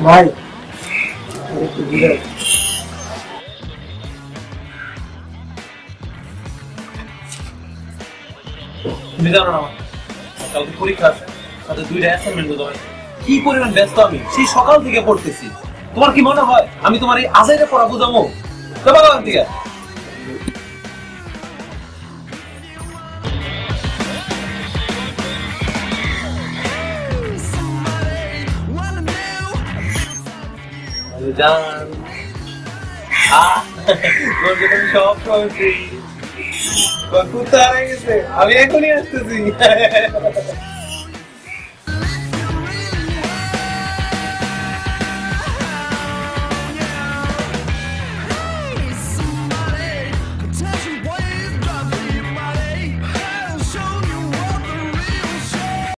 ভাই তুমি জানো না কালকে পরীক্ষা আছে, সাথে 2টা অ্যাসাইনমেন্ট দিতে হবে। কি পরিমাণ ব্যস্ত আমি, সেই সকাল থেকে পড়তেছি। তোমার কি মনে হয় আমি তোমার এই আজাইরে পড়া বুঝাবো? তোমার থেকে জান সব কোথায় গেছে, আমি এখনই আসতেছি।